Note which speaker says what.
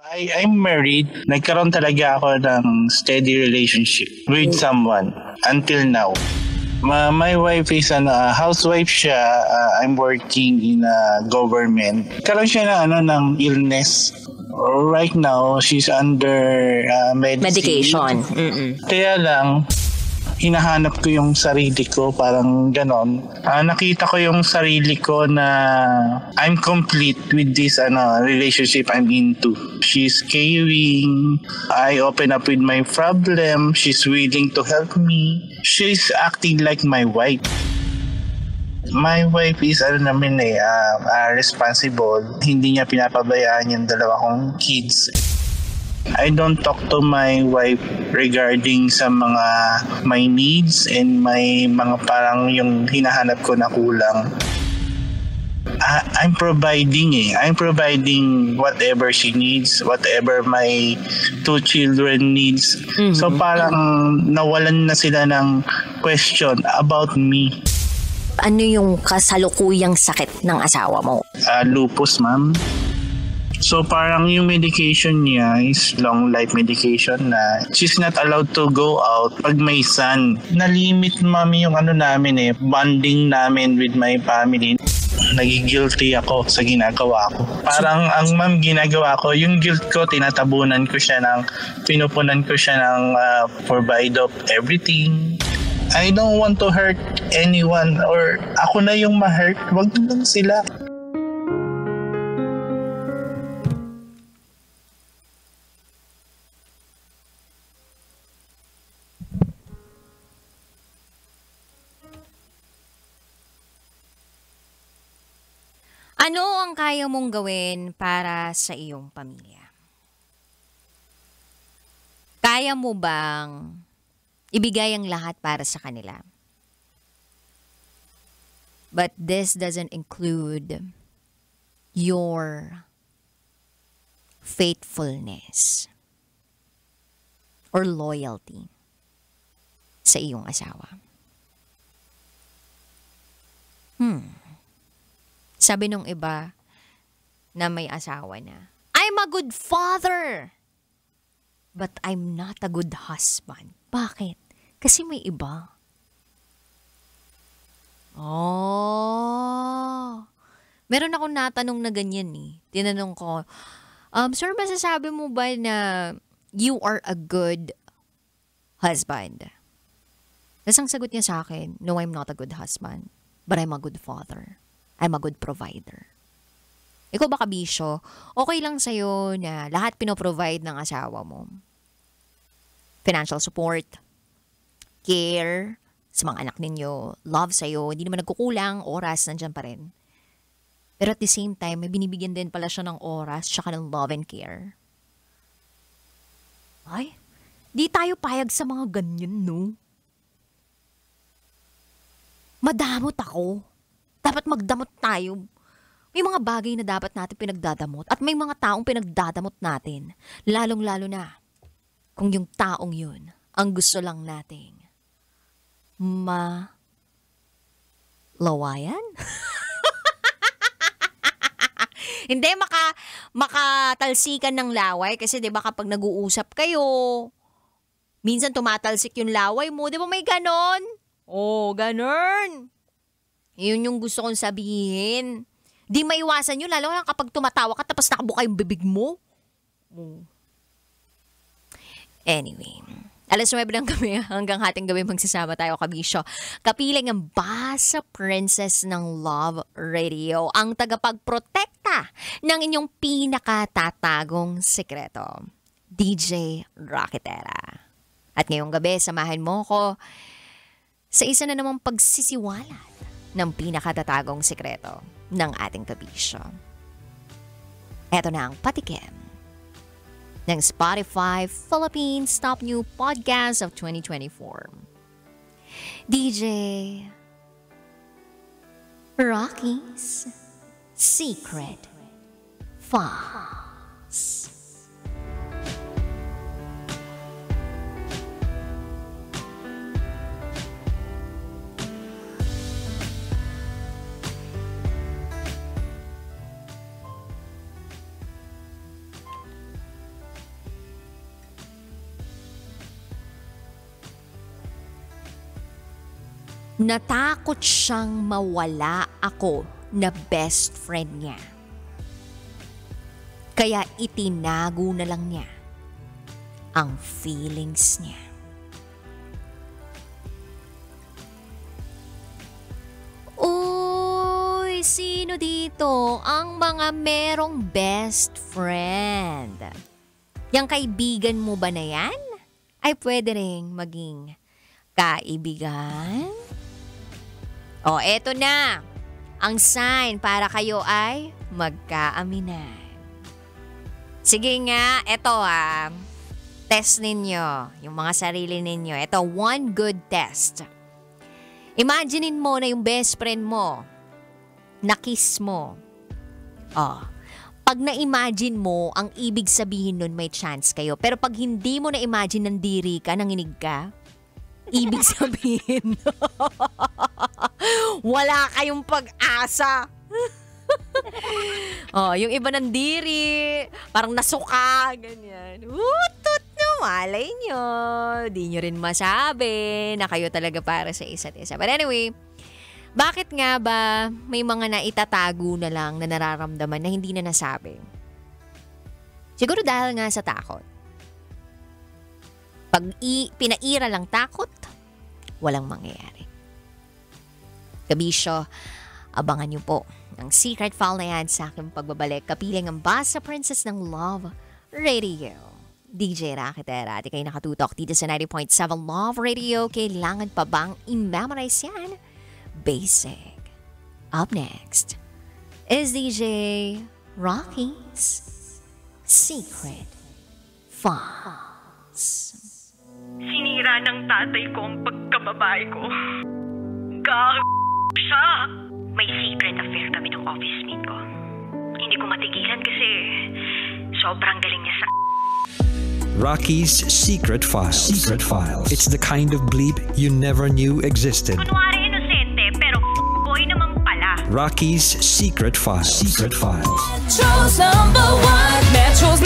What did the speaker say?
Speaker 1: I'm married. Nagkaroon talaga ako ng steady relationship with someone until now. My wife is a housewife siya. I'm working in a government. Karoon siya ng illness. Right now, she's under
Speaker 2: Medication.
Speaker 1: Kaya lang, hinahanap ko yung sarili ko, parang ganon. Nakita ko yung sarili ko na I'm complete with this relationship I'm into. She's caring. I open up with my problem. She's willing to help me. She's acting like my wife. My wife is responsible. Hindi niya pinapabayaan yung dalawa kong kids. I don't talk to my wife regarding sa mga my needs and my mga parang yung hinahanap ko na kulang. I'm providing I'm providing whatever she needs, whatever my two children needs. Mm-hmm. So parang nawalan na sila ng question about me.
Speaker 2: Ano yung kasalukuyang sakit ng asawa mo?
Speaker 1: Lupus, ma'am. So parang yung medication niya is long life medication na she's not allowed to go out pag may sun. Na-limit, mami, yung namin bonding namin with my family. Nagigilty ako sa ginagawa ko. Parang ang ginagawa ko, yung guilt ko, pinupunan ko siya ng provide of everything. I don't want to hurt anyone or ako na yung ma-hurt. Wag lang sila.
Speaker 2: Ano ang kaya mong gawin para sa iyong pamilya? Kaya mo bang ibigay ang lahat para sa kanila? But this doesn't include your faithfulness or loyalty sa iyong asawa. Sabi nung iba na may asawa na, I'm a good father, but I'm not a good husband. Bakit? Kasi may iba. Meron akong natanong na ganyan eh. Tinanong ko, sir, masasabi mo ba na you are a good husband? Tapos ang sagot niya sa akin, no, I'm not a good husband, but I'm a good father. I'm a good provider. Ikaw ba, kabisyo? Okay lang sa'yo na lahat pinoprovide ng asawa mo? Financial support, care sa mga anak ninyo, love sa'yo, hindi naman nagkukulang, oras, nandyan pa rin. Pero at the same time, may binibigyan din pala siya ng oras tsaka ng love and care. Ay, di tayo payag sa mga ganyan, no? Madamot ako. Dapat magdamot tayo. May mga bagay na dapat natin pinagdadamot at may mga taong pinagdadamot natin. Lalong-lalo na kung yung taong yun ang gusto lang nating lawayan? Hindi, makatalsikan ng laway kasi 'di ba kapag nag-uusap kayo, minsan tumatalsik yung laway mo, 'di ba may ganon? Ganon. Yun yung gusto kong sabihin. Di maiwasan yun, lalo lang kapag tumatawa ka tapos nakabuka yung bibig mo. Anyway, 9:00 ng gabi hanggang hating gabi magsasama tayo, kabisyo. Kapiling ang Basa Princess ng Love Radio, ang tagapagprotekta ng inyong pinakatatagong sekreto, DJ Rocketera. At ngayong gabi, samahan mo ko sa isa na namang pagsisiwalat ng pinakatatagong sekreto ng ating kabisyo. Ito na ang patikim ng Spotify Philippines Top New Podcast of 2024. DJ Rocky's Secret Files. Natakot siyang mawala ako na best friend niya. Kaya itinago na lang niya ang feelings niya. Uy, sino dito ang mga merong best friend? Yang kaibigan mo ba na yan? Ay pwede ring maging kaibigan? O, eto na. Ang sign para kayo ay magkaaminan. Sige nga, eto test ninyo, yung mga sarili ninyo. Ito, one good test. Imaginein mo na yung best friend mo, na-kiss mo. Pag na-imagine mo, ang ibig sabihin nun may chance kayo. Pero pag hindi mo na-imagine nandiri ka, nanginig ka, ibig sabihin, wala kayong pag-asa. Yung iba nandiri, parang nasuka, ganyan. Utut no, malay nyo. Di nyo rin masabi na kayo talaga para sa isa't isa. But anyway, bakit nga ba may mga naitatago na lang na nararamdaman na hindi na nasabi? Siguro dahil nga sa takot. Pag pinaira lang takot, walang mangyayari. Kabisyo, abangan niyo po ang secret file na yan sa aking pagbabalik. Kapiling ang Basa Princess ng Love Radio. DJ Rakitera, di kayo nakatutok dito sa 90.7 Love Radio. Kailangan pa bang i-memorize yan? Basic. Up next is DJ Rocky's Secret Files.
Speaker 3: Sinira ng tatay ko ang pagkababae ko. Siya. May secret affair kami ng office mate ko. Hindi ko matigilan kasi sobrang galing niya sa...
Speaker 4: Rocky's Secret Files. Secret Files. It's the kind of bleep you never knew existed.
Speaker 3: Kunwari inosente pero boy naman pala.
Speaker 4: Rocky's Secret Files. Secret Files.
Speaker 5: Metro's #1. Metro's